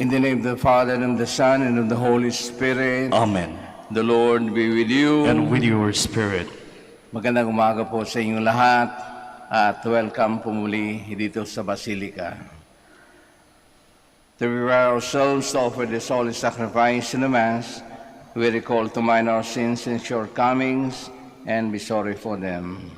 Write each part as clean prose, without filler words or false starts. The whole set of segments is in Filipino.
In the name of the Father, and of the Son, and of the Holy Spirit. Amen. The Lord be with you. And with your spirit. Magandang umaga po sa inyong lahat at welcome po muli dito sa Basilica. To prepare ourselves to offer this holy sacrifice in the Mass, we recall to mind our sins and shortcomings and be sorry for them.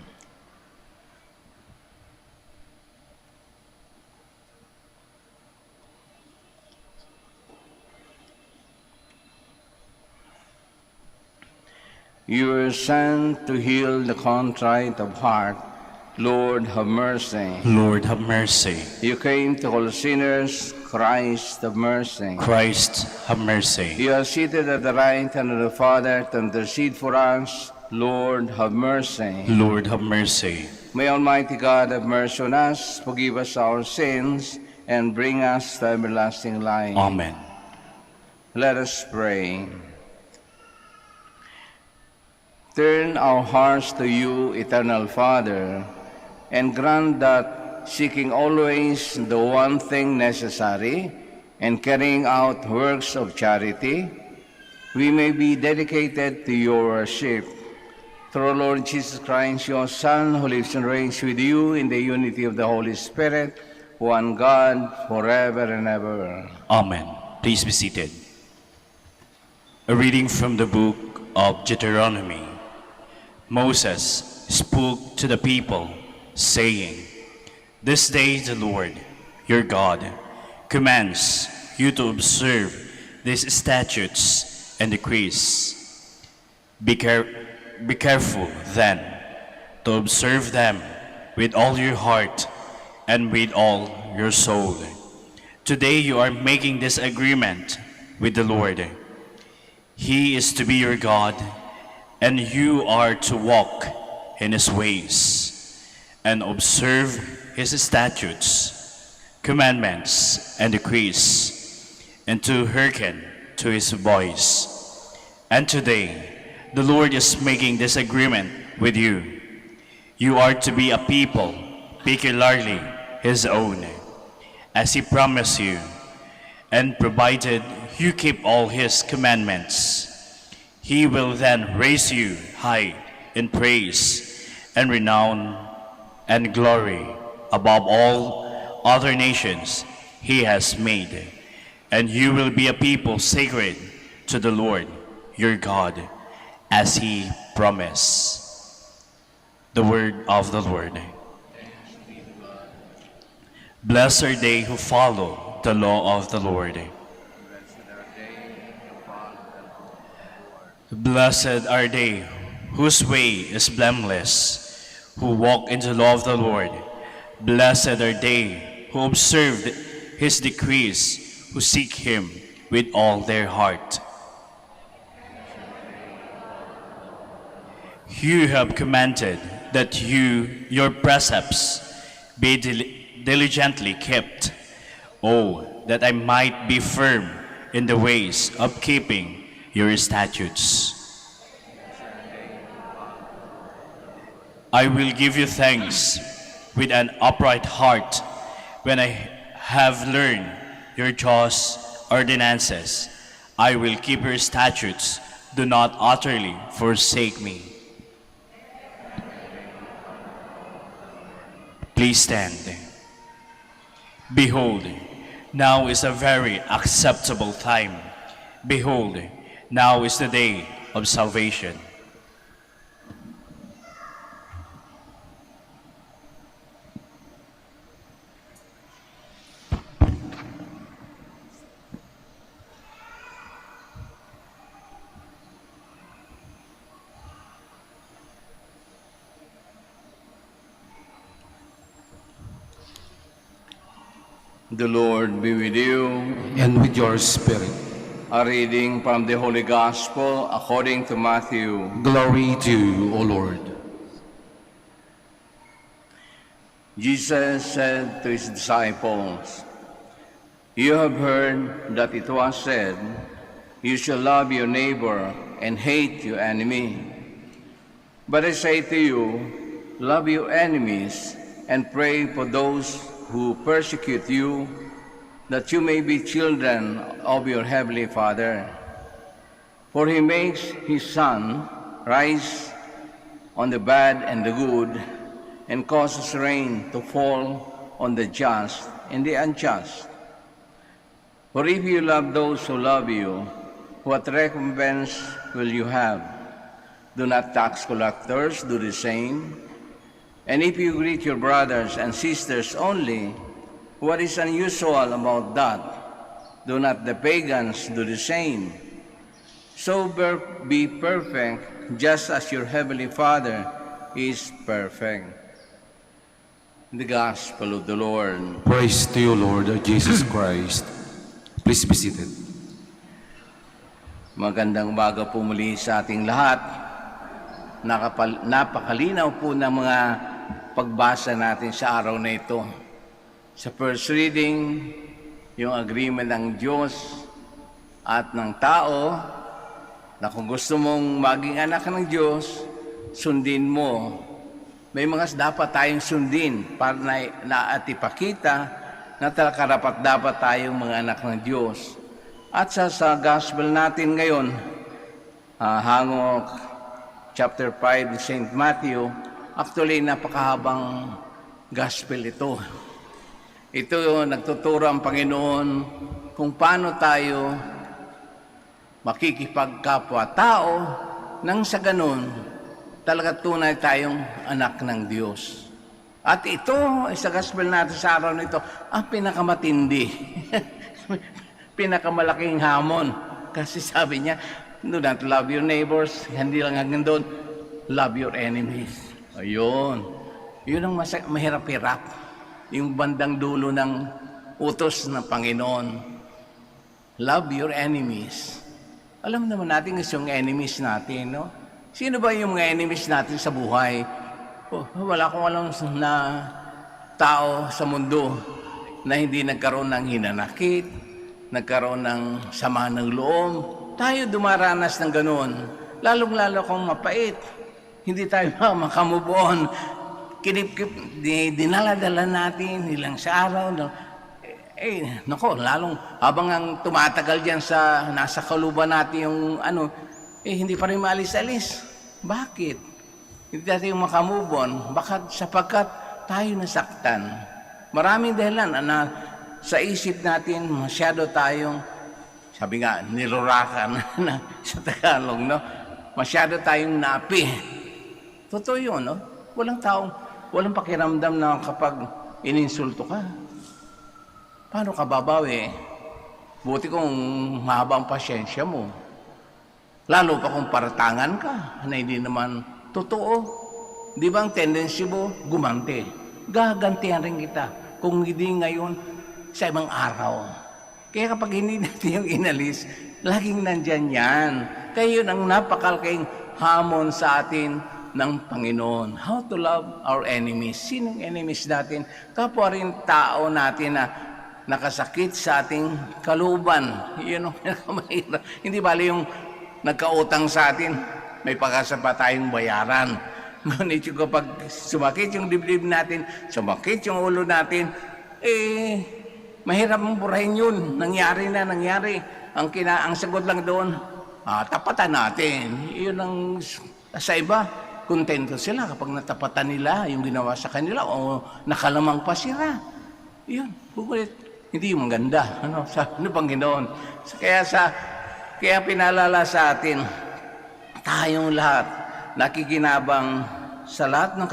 You were sent to heal the contrite of heart. Lord, have mercy. Lord, have mercy. You came to call sinners. Christ, have mercy. Christ, have mercy. You are seated at the right hand of the Father to intercede for us. Lord, have mercy. Lord, have mercy. May Almighty God have mercy on us, forgive us our sins, and bring us to everlasting life. Amen. Let us pray. Turn our hearts to you, eternal Father, and grant that, seeking always the one thing necessary and carrying out works of charity, we may be dedicated to your worship. Through our Lord Jesus Christ, your Son, who lives and reigns with you in the unity of the Holy Spirit, one God, forever and ever. Amen. Please be seated. A reading from the book of Deuteronomy. Moses spoke to the people, saying, This day the Lord, your God, commands you to observe these statutes and decrees. Be careful, then, to observe them with all your heart and with all your soul. Today you are making this agreement with the Lord. He is to be your God, and you are to walk in his ways and observe his statutes, commandments, and decrees, and to hearken to his voice. And today, the Lord is making this agreement with you. You are to be a people, peculiarly his own, as he promised you, and provided you keep all his commandments. He will then raise you high in praise and renown and glory above all other nations he has made. And you will be a people sacred to the Lord your God, as he promised. The word of the Lord. Blessed are they who follow the law of the Lord. Blessed are they whose way is blameless, who walk in the law of the Lord. Blessed are they who observe his decrees, who seek him with all their heart. You have commanded that your precepts be diligently kept. Oh, that I might be firm in the ways of keeping your statutes. I will give you thanks with an upright heart when I have learned your just ordinances. I will keep your statutes. Do not utterly forsake me. Please stand. Behold, now is a very acceptable time. Behold, now is the day of salvation. The Lord be with you. And with your spirit. A reading from the Holy Gospel according to Matthew. Glory to you, O Lord. Jesus said to his disciples, You have heard that it was said, You shall love your neighbor and hate your enemy. But I say to you, love your enemies and pray for those who persecute you, that you may be children of your heavenly Father. For he makes his sun rise on the bad and the good, and causes rain to fall on the just and the unjust. For if you love those who love you, what recompense will you have? Do not tax collectors do the same? And if you greet your brothers and sisters only, what is unusual about that? Do not the pagans do the same? So be perfect, just as your heavenly Father is perfect. The Gospel of the Lord. Praise to you, Lord Jesus Christ. Please be seated. Magandang umaga po muli sa ating lahat. Napakalinaw po ng mga pagbasa natin sa araw na ito. Sa first reading, yung agreement ng Diyos at ng tao na kung gusto mong maging anak ng Diyos, sundin mo. May mga dapat tayong sundin para na ipakita na karapat dapat tayong mga anak ng Diyos. At sa gospel natin ngayon, hangok chapter 5 St. Matthew, actually napakahabang gospel ito. Ito nagtuturo ang Panginoon kung paano tayo makikipagkapwa-tao nang sa ganun talaga tunay tayong anak ng Diyos. At ito, sa gospel natin sa araw nito, ang pinakamatindi. Pinakamalaking hamon. Kasi sabi niya, do not love your neighbors. Hindi lang hanggang doon, love your enemies. Ayun. Yun ang mahirap-hirap. Yung bandang dulo ng utos ng Panginoon. Love your enemies. Alam naman natin yung enemies natin, no? Sino ba yung mga enemies natin sa buhay? Oh, wala akong alam na tao sa mundo na hindi nagkaroon ng hinanakit, nagkaroon ng sama ng loob. Tayo dumaranas ng ganoon. Lalong-lalo kung mapait. Hindi tayo makamove on. Kinip-kip, dinala-dala natin ilang sa araw. Nako, lalong habang ang tumatagal dyan sa nasa kaluban natin yung hindi pa rin maalis-alis. Bakit? Hindi tayo makamove on. Bakit? Sapagkat tayo nasaktan. Maraming dahilan na sa isip natin masyado tayong, sabi nga, nilurakan na sa Tagalog, no? Masyado tayong napi. Totoo yun, no? Walang pakiramdam na kapag ininsulto ka. Paano ka babawi? Buti kung mahaba ang pasyensya mo. Lalo pa kung paratangan ka na hindi naman totoo. Di ba ang tendency mo gumante? Gagantihan rin kita kung hindi ngayon sa ibang araw. Kaya kapag hindi natin yung inalis, laging nandyan yan. Kaya yun ang napakalaking hamon sa atin ng Panginoon. How to love our enemies. Sinong enemies natin? Kapwa rin tao natin na nakasakit sa ating kaluban. Yun ang pinakamahirap. Hindi bali yung nagkautang sa atin, may pag-asa pa tayong bayaran. Ngunit yung kapag sumakit yung dibdib natin, sumakit yung ulo natin, mahirap mong burahin yun. Nangyari. Ang sagot lang doon, tapatan natin. Yun ang sa iba, kontento sila kapag natapatan nila yung ginawa sa kanila o nakalamang pa sila. Yun, bukulit. Hindi yung maganda. Sabi ng Panginoon. Kaya pinalala sa atin, tayong lahat nakikinabang sa lahat ng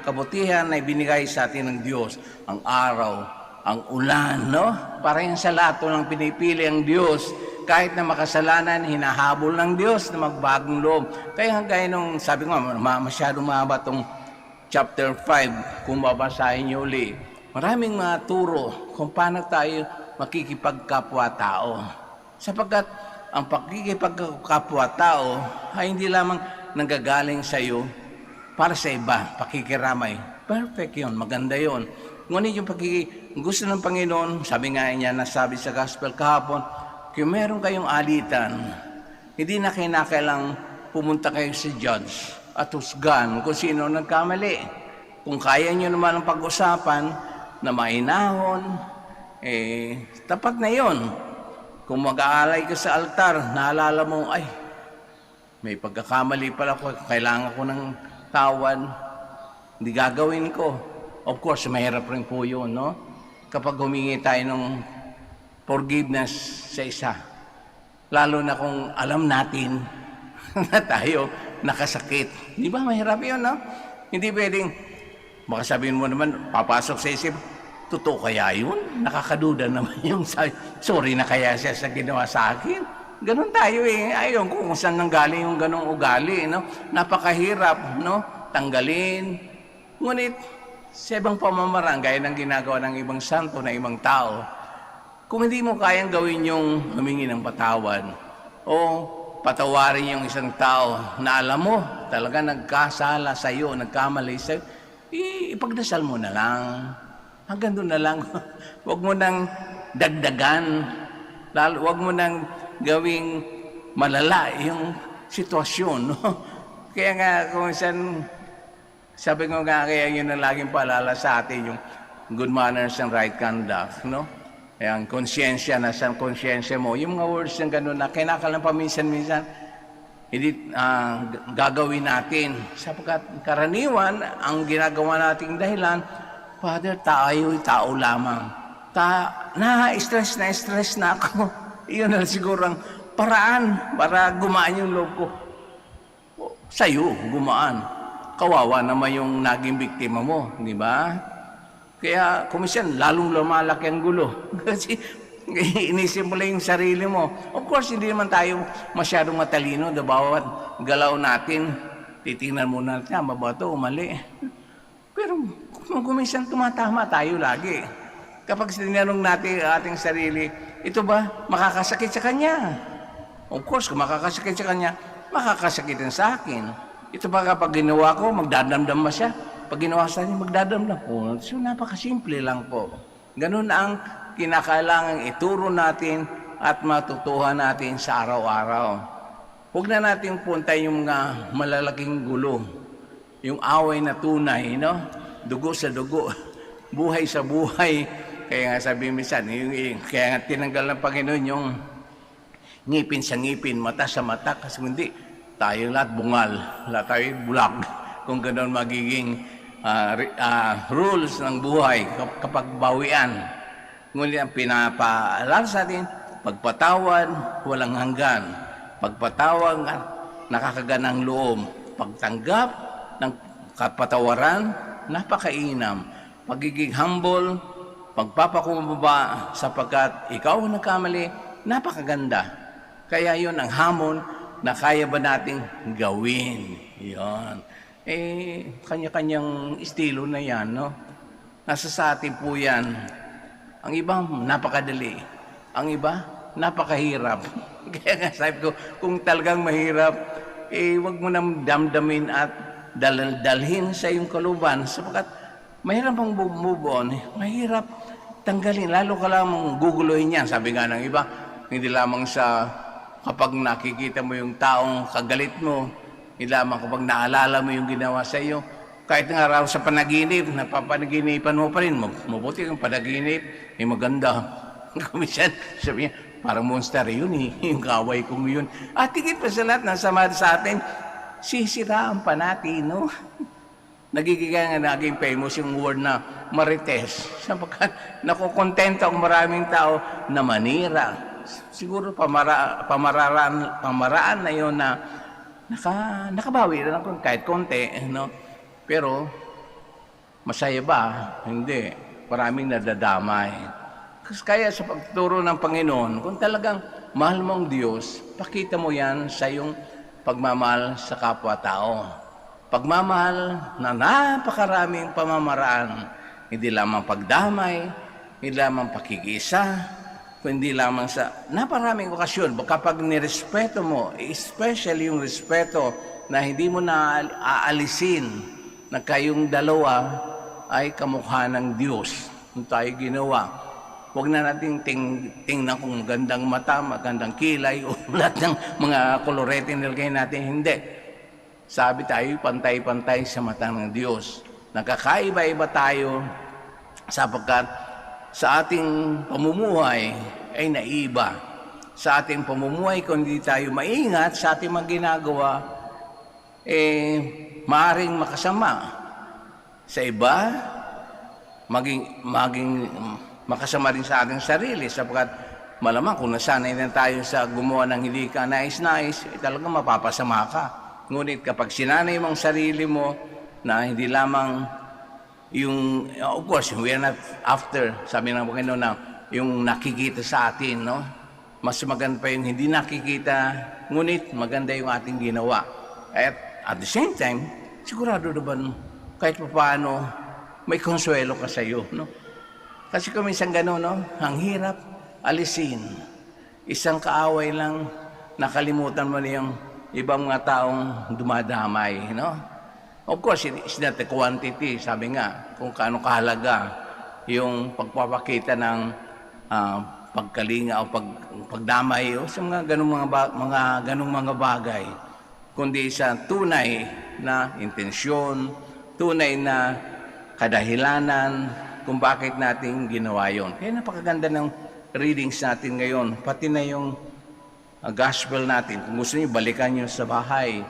kabutihan na ibinigay sa atin ng Diyos. Ang araw, ang ulan, no? Para yan sa lahat walang pinipili ang Diyos. Kahit na makasalanan, hinahabol ng Diyos na magbagong loob. Kaya hanggang nung, sabi ko masyadong mahaba itong chapter 5, kung babasahin niyo uli. Maraming mga turo kung paano tayo makikipagkapwa-tao. Sapagkat ang pakikipagkapwa-tao ay hindi lamang nanggagaling sa iyo para sa iba, pakikiramay. Perfect yun, maganda yun. Ngunit yung gusto ng Panginoon, sabi nga niya, nasabi sa gospel kahapon, kung meron kayong alitan, hindi na kinakailang pumunta kayo sa judge at husgan kung sino nagkamali. Kung kaya nyo naman ang pag-usapan na mainahon, tapat na yon. Kung mag-aalay ka sa altar, naalala mo, ay, may pagkakamali pala ko, kailangan ko ng tawad, hindi gagawin ko. Of course, mahirap rin po yun, no? Kapag humingi tayo ng forgiveness sa isa. Lalo na kung alam natin na tayo nakasakit. Di ba mahirap yun, no? Hindi pwedeng, baka sabihin mo naman, papasok sa isip, totoo kaya yun? Nakakaduda naman yung sorry na kaya siya sa ginawa sa akin. Ganon tayo eh. Ayaw kung saan nanggaling yung ganong ugali, no? Napakahirap, no? Tanggalin. Ngunit, sa ibang pamamaraan, gaya ng ginagawa ng ibang santo na ibang tao, kung hindi mo kayang gawin yung humingi ng patawad o patawarin yung isang tao na alam mo, talaga nagkasala sa iyo, nagkamali sa iyo, ipagdasal mo na lang. Hanggang doon na lang. Huwag mo nang dagdagan. Huwag mo nang gawing malala yung sitwasyon. No? Kaya nga, kung saan, sabi ko nga, kaya yun ang laging paalala sa atin, yung good manners and right conduct. No? Kaya ang konsyensya, nasaan konsyensya mo. Yung mga words ng gano'n na kinakalang paminsan-minsan, hindi gagawin natin. Sapagkat karaniwan, ang ginagawa nating dahilan, Father, tayo'y tao lamang. Na-stress na ako. Iyon na siguro ang paraan para gumaan yung loob ko. Sa'yo, gumaan. Kawawa naman yung naging biktima mo, di ba? Kaya, kumisyan, lalong lumalaki ang gulo. Kasi, inisip mo lang yung sarili mo. Of course, hindi naman tayo masyadong matalino. Bawat galaw natin, titingnan muna natin, ba ito o mali? Pero, kumisyan, tumatama tayo lagi. Kapag tinanong natin ating sarili, ito ba makakasakit sa kanya? Of course, kung makakasakit sa kanya, makakasakit din sa akin. Ito ba kapag ginawa ko, magdadamdam ba siya? Pag ginawa sa akin, magdadamdam po. So, napakasimple lang po. Ganun ang kinakailangan ituro natin at matutuhan natin sa araw-araw. Huwag na natin puntay yung mga malalaking gulo. Yung away na tunay, no? Dugo sa dugo. Buhay sa buhay. Kaya nga sabi minsan, kaya nga tinanggal ng Panginoon yung ngipin sa ngipin, mata sa mata, kasi hindi, tayo lahat bungal, lahat tayo bulag. Kung ganoon magiging rules ng buhay kapag bawian. Ngunit ang pinapaalala sa atin, pagpatawad, walang hanggan. Pagpatawad, nakakaganang loob. Pagtanggap ng kapatawaran, napakainam. Pagiging humble, pagpapakumbaba sapagkat ikaw ang nagkamali, napakaganda. Kaya yun ang hamon na kaya ba nating gawin. Yun. Kanya-kanyang estilo na yan, no? Nasa sa atin po yan. Ang iba, napakadali. Ang iba, napakahirap. Kaya nga sabi ko, kung talagang mahirap, wag mo nang damdamin at dalhin sa iyong kaluban sapagkat mahirap ang move on. Mahirap tanggalin. Lalo ka lang guguluhin yan. Sabi nga ng iba, hindi lamang sa kapag nakikita mo yung taong kagalit mo, hindi lamang kapag naalala mo yung ginawa sa iyo. Kahit nga raw sa panaginip, napapanaginipan mo pa rin. Mabuti kang panaginip, maganda. Kumisan, sabi niya, parang monster yun yung kaway kong yun. At higit pa sa lahat, nasama sa atin, sisiraan pa natin, no? Naging famous yung word na marites. Sapagkat nakukontento ang maraming tao na manira. Siguro pamaraan na yun na nakabawi na lang kahit konti, no? Pero masaya ba? Hindi. Maraming nadadamay. Kaya sa pagturo ng Panginoon, kung talagang mahal mong Diyos, pakita mo yan sa iyong pagmamahal sa kapwa-tao. Pagmamahal na napakaraming pamamaraan, hindi lamang pagdamay, hindi lamang pakikisa, kundi lamang sa naparaming okasyon. Kapag nirespeto mo, especially yung respeto na hindi mo na aalisin na kayong dalawa ay kamukha ng Diyos. Kung tayo ginawa, huwag na natin tingnan kung magandang mata, magandang kilay, o lahat ng mga kolorete nilagay natin. Hindi. Sabi tayo, pantay-pantay sa mata ng Diyos. Nagkakaiba-iba tayo sapagkat sa ating pamumuhay ay naiba. Sa ating pamumuhay, kung hindi tayo maingat sa ating mga ginagawa, maaring makasama sa iba, maging makasama rin sa ating sarili, sapagkat malamang kung nasanay na tayo sa gumawa ng hindi ka nais-nais, talagang mapapasama ka. Ngunit kapag sinanay mong sarili mo na hindi lamang yung, of course, we are not after, sabi ng Panginoon, na yung nakikita sa atin, no? Mas maganda pa yung hindi nakikita, ngunit maganda yung ating ginawa. At the same time, sigurado naman, kahit paano, may konsuelo ka sa iyo, no? Kasi kung minsan gano'n, no? Ang hirap alisin. Isang kaaway lang, nakalimutan mo na yung ibang mga taong dumadamay, no? Of course, it's not the quantity, sabi nga, kung kaano kahalaga yung pagpapakita ng pagkalinga o pagdamay o sa mga ganung mga bagay, kundi sa tunay na intensyon, tunay na kadahilanan kung bakit natin ginawa yon. Kaya napakaganda ng readings natin ngayon, pati na yung gospel natin. Kung gusto niyo, balikan niyo sa bahay.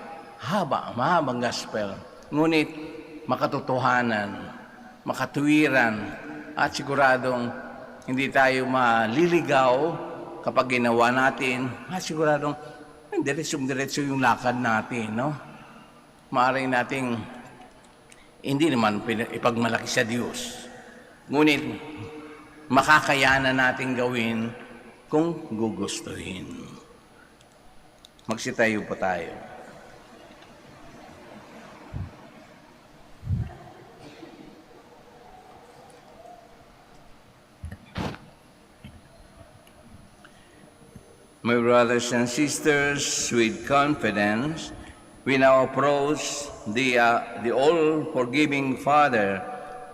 Mahabang gospel. Ngunit makatotohanan, makatuwiran, at siguradong hindi tayo maliligaw kapag ginawa natin, at siguradong diretso yung lakad natin, no? Maaaring nating hindi naman ipagmalaki sa Diyos. Ngunit makakayanan natin gawin kung gugustuhin. Magsitayo po tayo. My brothers and sisters, with confidence, we now approach the all-forgiving Father,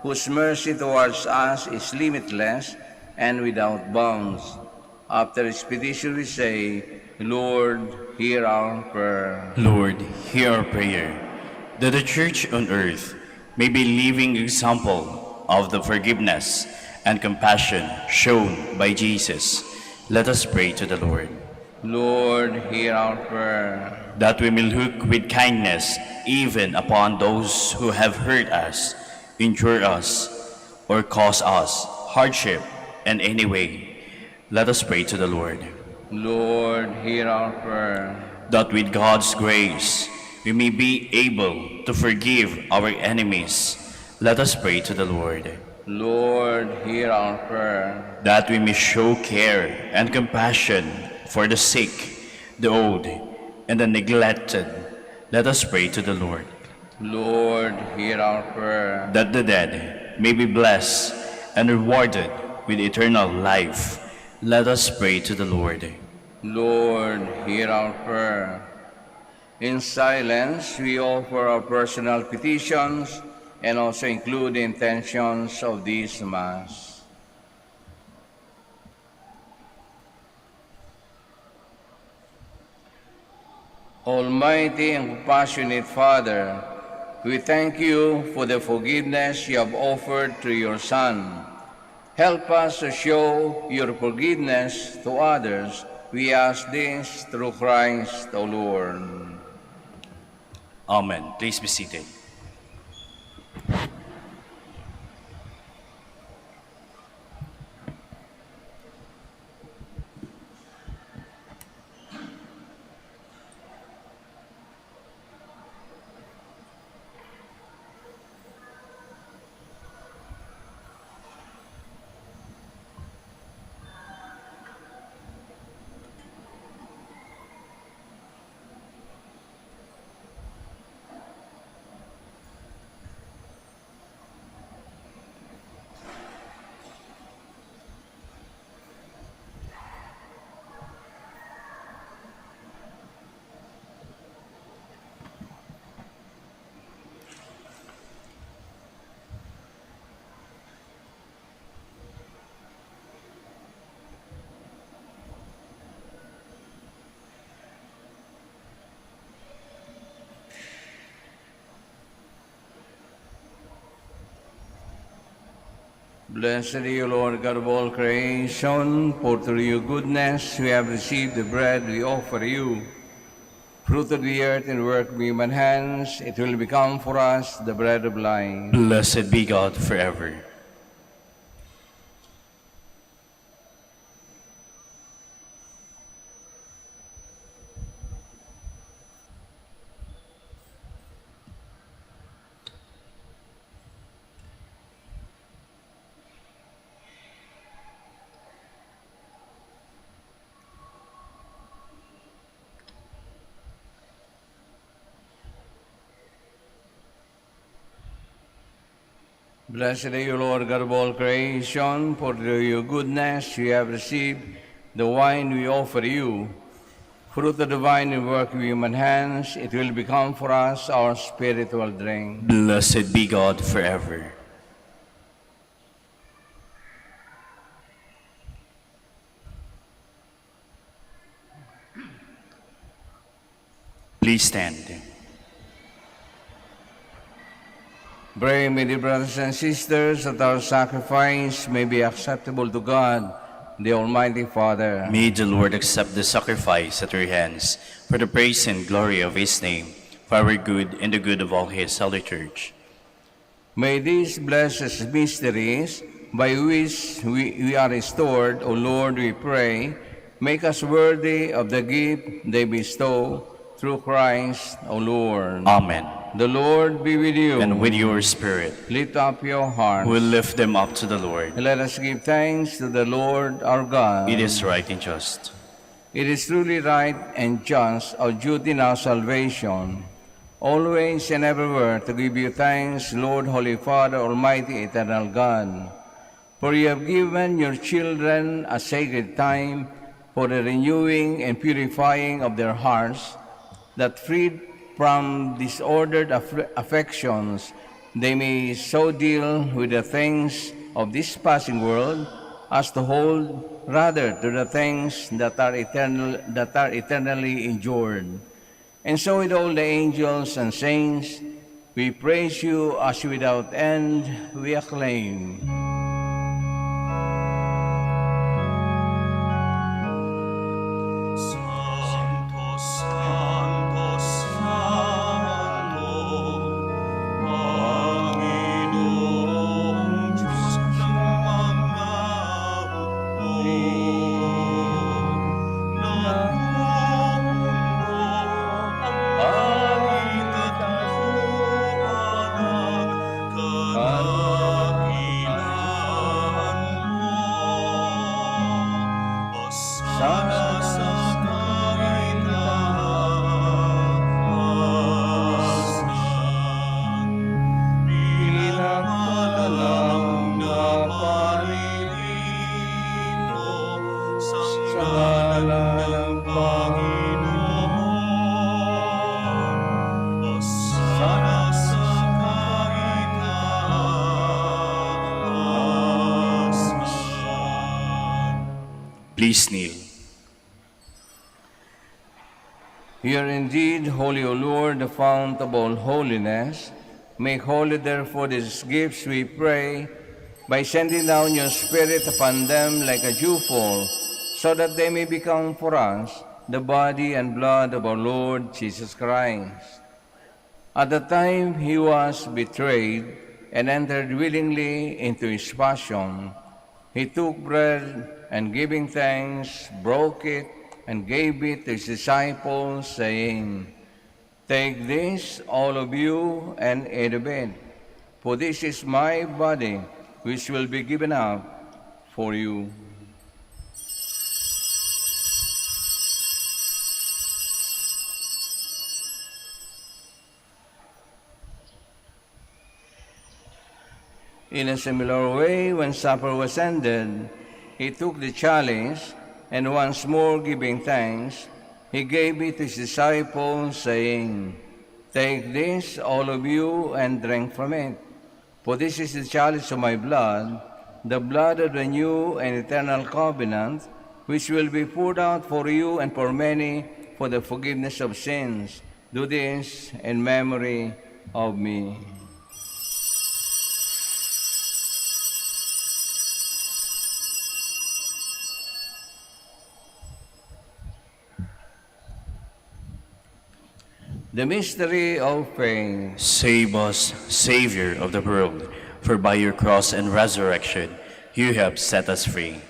whose mercy towards us is limitless and without bounds. After his petition, we say, Lord, hear our prayer. Lord, hear our prayer, that the Church on earth may be a living example of the forgiveness and compassion shown by Jesus. Let us pray to the Lord. Lord, hear our prayer. That we may look with kindness even upon those who have hurt us, injure us, or cause us hardship in any way. Let us pray to the Lord. Lord, hear our prayer. That with God's grace we may be able to forgive our enemies. Let us pray to the Lord. Lord, hear our prayer. That we may show care and compassion for the sick, the old, and the neglected. Let us pray to the Lord. Lord, hear our prayer. That the dead may be blessed and rewarded with eternal life. Let us pray to the Lord. Lord, hear our prayer. In silence, we offer our personal petitions and also include the intentions of this Mass. Almighty and compassionate Father, we thank you for the forgiveness you have offered to your Son. Help us to show your forgiveness to others. We ask this through Christ, O Lord. Amen. Please be seated. Blessed are you, Lord God of all creation, for through your goodness we have received the bread we offer you. Fruit of the earth and work of human hands, it will become for us the bread of life. Blessed be God forever. Blessed are you, Lord God of all creation, for through your goodness we have received the wine we offer you. Fruit of the vine and work of human hands, it will become for us our spiritual drink. Blessed be God forever. Please stand. Pray, my dear brothers and sisters, that our sacrifice may be acceptable to God, the Almighty Father. May the Lord accept the sacrifice at our hands for the praise and glory of his name, for our good and the good of all his holy church. May these blessed mysteries, by which we are restored, O Lord, we pray, make us worthy of the gift they bestow through Christ, O Lord. Amen. The Lord be with you. And with your spirit, Lift up your hearts. we'll lift them up to the Lord. And let us give thanks to the Lord our God. It is right and just. It is truly right and just, our duty and our salvation, always and everywhere to give you thanks, Lord, Holy Father, Almighty, Eternal God. For you have given your children a sacred time for the renewing and purifying of their hearts, that freed from disordered affections, they may so deal with the things of this passing world as to hold rather to the things that are eternally endured. And so with all the angels and saints, we praise you as without end we acclaim. Please kneel. You are indeed holy, O Lord, the fount of all holiness. Make holy, therefore, these gifts, we pray, by sending down your Spirit upon them like a dewfall, so that they may become for us the body and blood of our Lord Jesus Christ. At the time he was betrayed and entered willingly into his passion, he took bread and giving thanks, broke it, and gave it to his disciples, saying, "Take this, all of you, and eat of it, for this is my body, which will be given up for you." In a similar way, when supper was ended, he took the chalice, and once more giving thanks, he gave it to his disciples, saying, "Take this, all of you, and drink from it. For this is the chalice of my blood, the blood of the new and eternal covenant, which will be poured out for you and for many for the forgiveness of sins. Do this in memory of me." The mystery of faith. Save us, Savior of the world, for by your cross and resurrection you have set us free.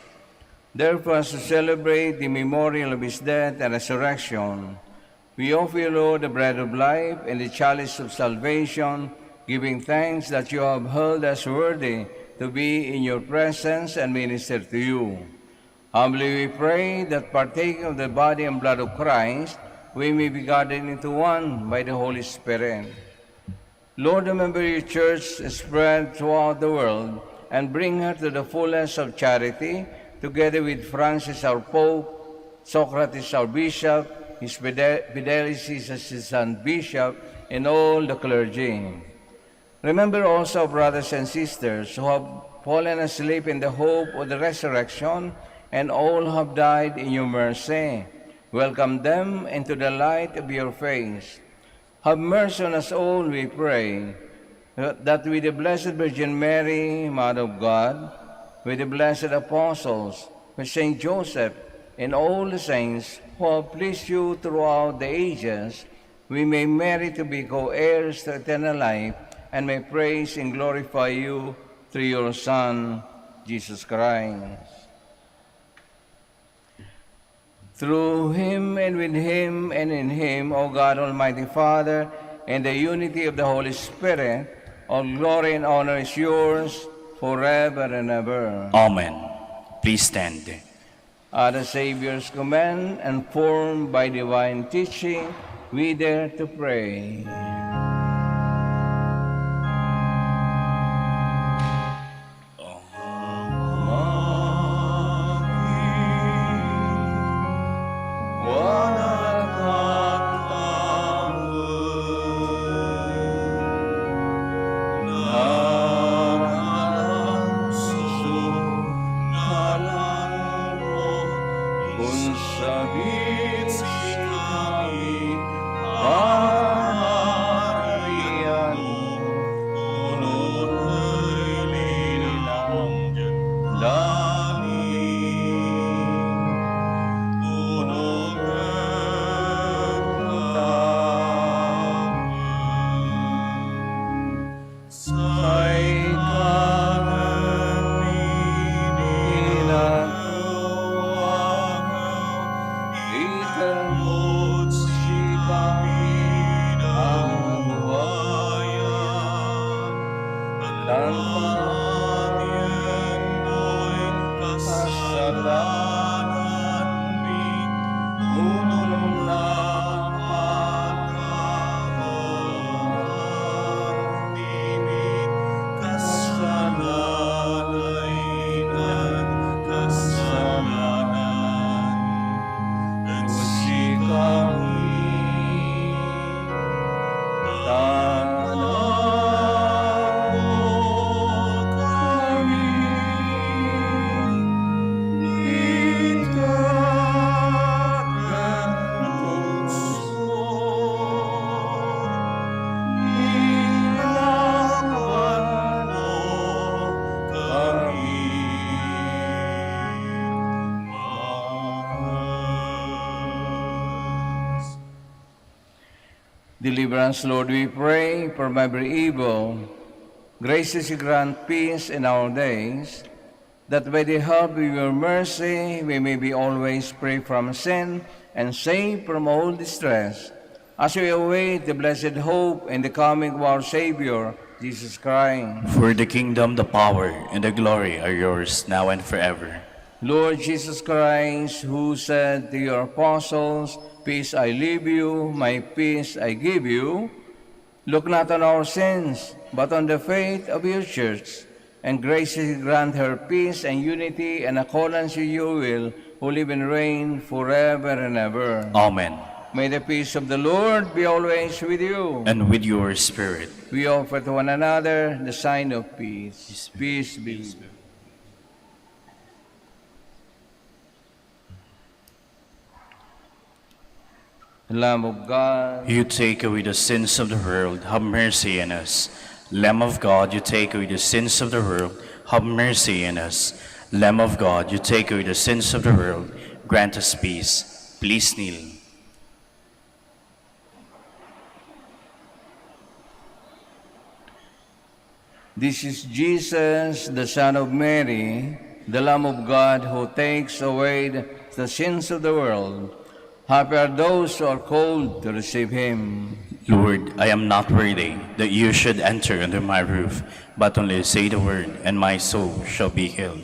Therefore, as to celebrate the memorial of his death and resurrection, we offer you, Lord, the bread of life and the chalice of salvation, giving thanks that you have held us worthy to be in your presence and minister to you. Humbly we pray that partaking of the body and blood of Christ, we may be gathered into one by the Holy Spirit. Lord, remember your church spread throughout the world and bring her to the fullness of charity, together with Francis our Pope, Socrates our Bishop, his Fidelis as his son Bishop, and all the clergy. Remember also our brothers and sisters who have fallen asleep in the hope of the resurrection, and all have died in your mercy. Welcome them into the light of your face. Have mercy on us all, we pray, that with the Blessed Virgin Mary, Mother of God, with the blessed apostles, with Saint Joseph, and all the saints who have pleased you throughout the ages, we may merit to be co-heirs to eternal life, and may praise and glorify you through your Son, Jesus Christ. Through him and with him and in him, O God, Almighty Father, in the unity of the Holy Spirit, all glory and honor is yours forever and ever. Amen. Please stand. At the Savior's command and formed by divine teaching, we dare to pray. Deliverance, Lord, we pray, from every evil. Graciously grant peace in our days, that by the help of your mercy we may be always free from sin and safe from all distress, as we await the blessed hope and the coming of our Savior, Jesus Christ. For the kingdom, the power, and the glory are yours, now and forever. Lord Jesus Christ, who said to your apostles, "Peace I leave you, my peace I give you," look not on our sins, but on the faith of your church, and graciously grant her peace and unity and accordance with your will, who live and reign forever and ever. Amen. May the peace of the Lord be always with you. And with your spirit. We offer to one another the sign of peace. Peace be with you. Lamb of God, You take away the sins of the world, have mercy on us. Lamb of God, you take away the sins of the world, have mercy on us. Lamb of God, you take away the sins of the world, grant us peace. Please kneel. This is Jesus, the Son of Mary, the Lamb of God who takes away the sins of the world. Happy are those who are called to receive him. Lord, I am not worthy that you should enter under my roof, but only say the word, and my soul shall be healed.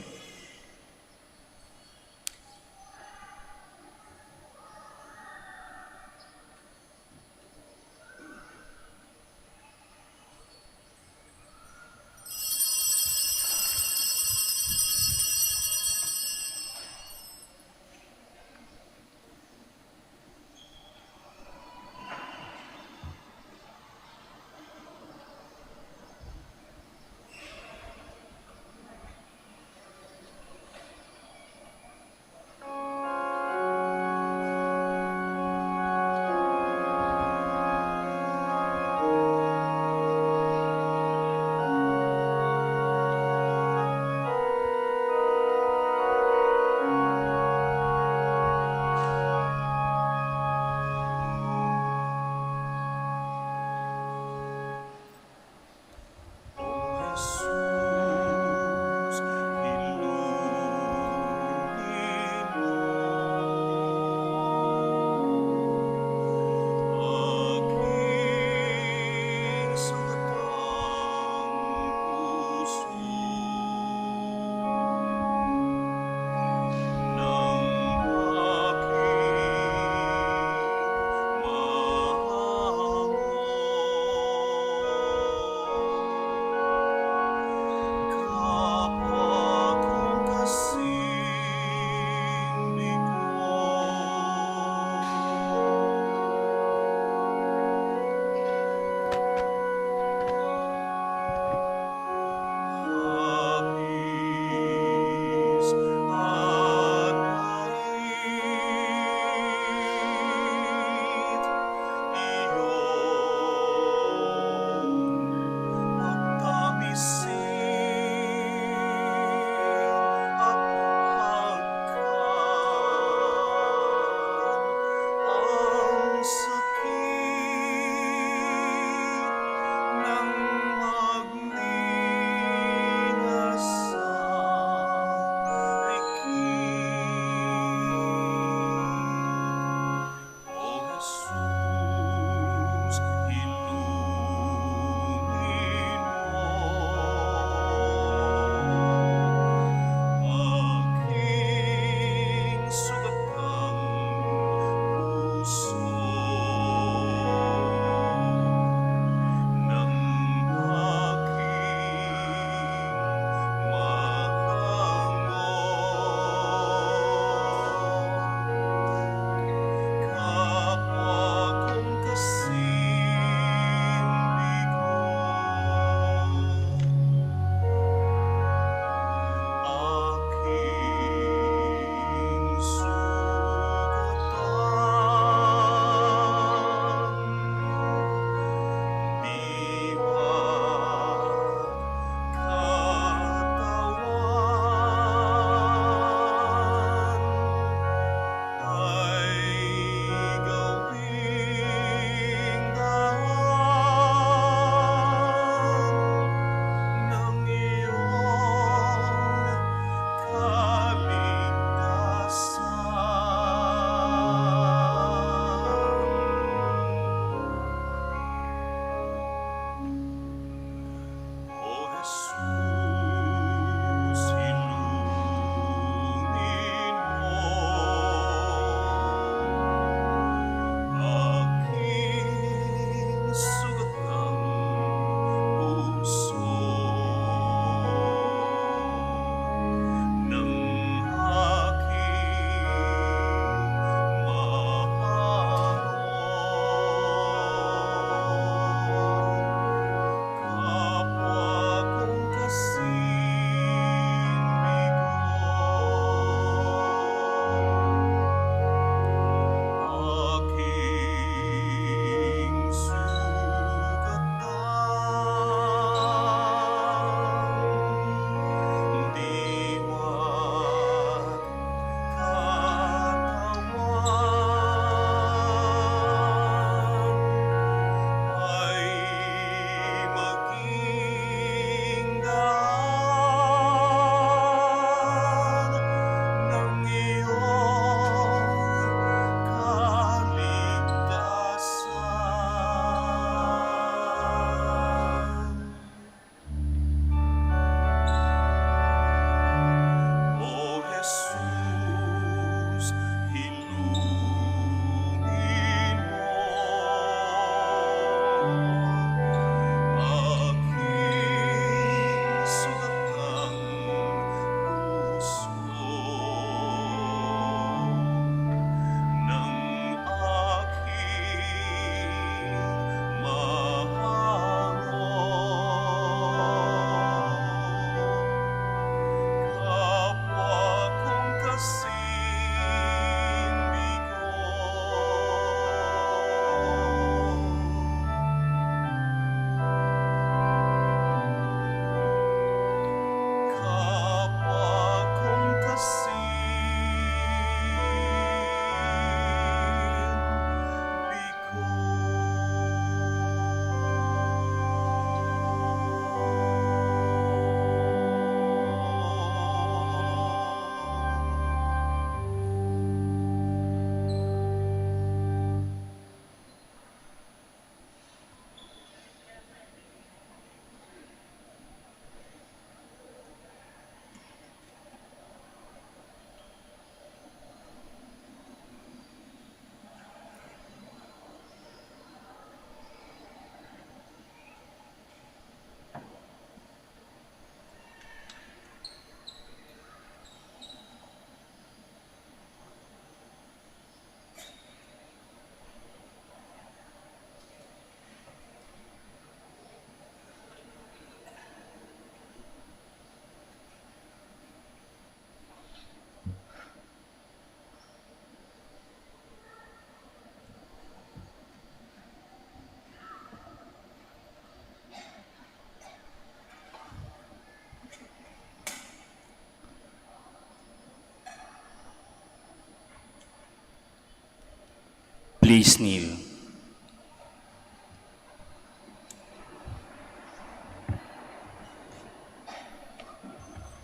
Please kneel.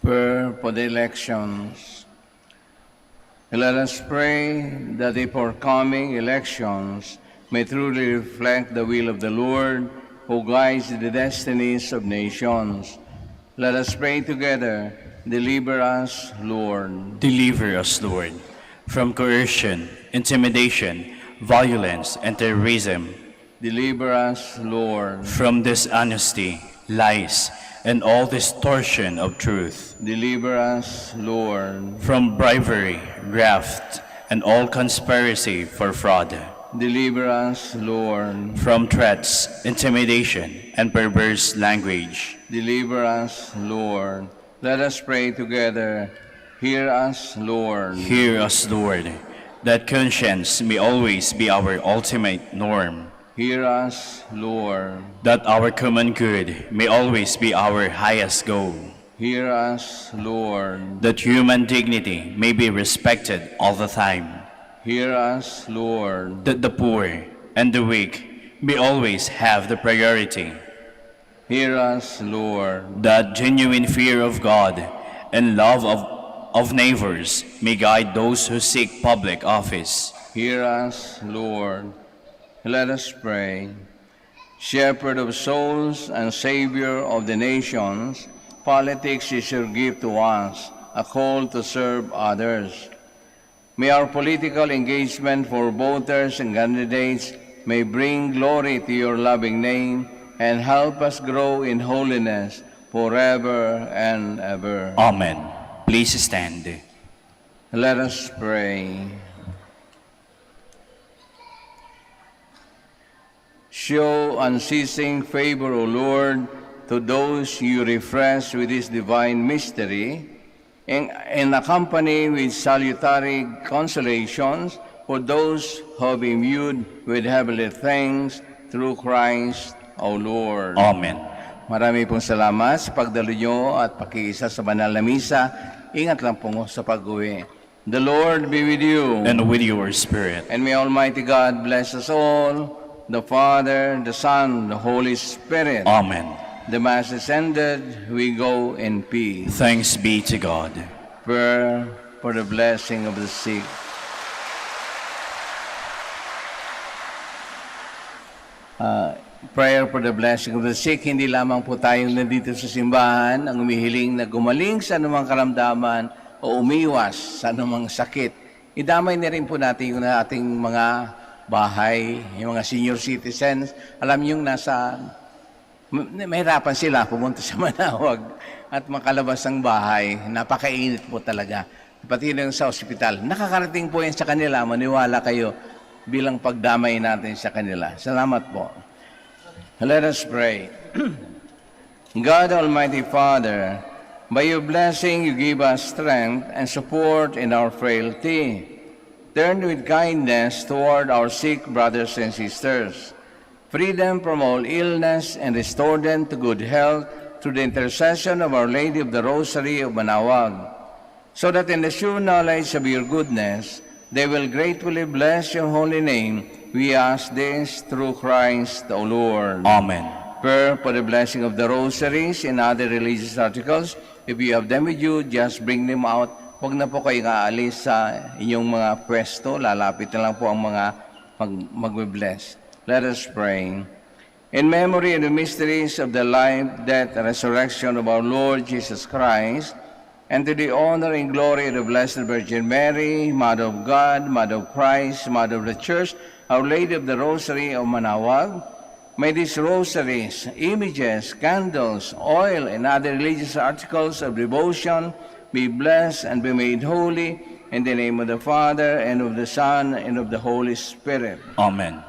Prayer for the elections. Let us pray that the forthcoming elections may truly reflect the will of the Lord who guides the destinies of nations. Let us pray together. Deliver us, Lord. Deliver us, Lord, from coercion, intimidation, violence, and terrorism, Deliver us, Lord. from dishonesty, lies, and all distortion of truth, Deliver us, Lord. from bribery, graft, and all conspiracy for fraud, Deliver us, Lord. from threats, intimidation, and perverse language. Deliver us, Lord. Let us pray together. Hear us, Lord. Hear us, Lord, that conscience may always be our ultimate norm, Hear us, Lord. that our common good may always be our highest goal, Hear us, Lord. that human dignity may be respected all the time, Hear us, Lord. that the poor and the weak may always have the priority, Hear us, Lord. that genuine fear of God and love of neighbors may guide those who seek public office. Hear us, Lord. Let us pray. Shepherd of souls and Savior of the nations, politics is your gift to us, a call to serve others. May our political engagement for voters and candidates may bring glory to your loving name and help us grow in holiness forever and ever. Amen. Please stand. Let us pray. Show unceasing favor, O Lord, to those you refresh with this divine mystery, and accompany with salutary consolations for those who have imbued with heavenly things through Christ, O Lord. Amen. Marami pong salamat sa pagdalo nyo at pakiisa sa banal na misa. Ingat lang po sa pag-uwi. The Lord be with you. And with your spirit. And may Almighty God bless us all, the Father, the Son, the Holy Spirit. Amen. The Mass is ended. We go in peace. Thanks be to God. Prayer for the blessing of the sick. Prayer for the blessing of the sick. Hindi lamang po tayong nandito sa simbahan ang umihiling na gumaling sa anumang karamdaman o umiwas sa anumang sakit. Idamay na rin po natin yung ating mga bahay, yung mga senior citizens. Alam nyo mahirapan sila pumunta sa Manaoag at makalabas ng bahay. Napakainit po talaga. Pati na sa ospital. Nakakarating po yan sa kanila. Maniwala kayo bilang pagdamay natin sa kanila. Salamat po. Let us pray. God, Almighty Father, by your blessing you give us strength and support in our frailty. Turn with kindness toward our sick brothers and sisters. Free them from all illness and restore them to good health through the intercession of Our Lady of the Rosary of Manaoag, so that in the sure knowledge of your goodness, they will gratefully bless your holy name. We ask this through Christ, O Lord. Amen. Prayer for the blessing of the rosaries and other religious articles. If you have them with you, just bring them out. Huwag na po kayong aalis sa inyong mga pwesto. Lalapit na lang po ang mga mag-bless. Let us pray. In memory of the mysteries of the life, death, and resurrection of our Lord Jesus Christ, and to the honor and glory of the Blessed Virgin Mary, Mother of God, Mother of Christ, Mother of the Church, Our Lady of the Rosary of Manaoag, may these rosaries, images, candles, oil, and other religious articles of devotion be blessed and be made holy in the name of the Father, and of the Son, and of the Holy Spirit. Amen.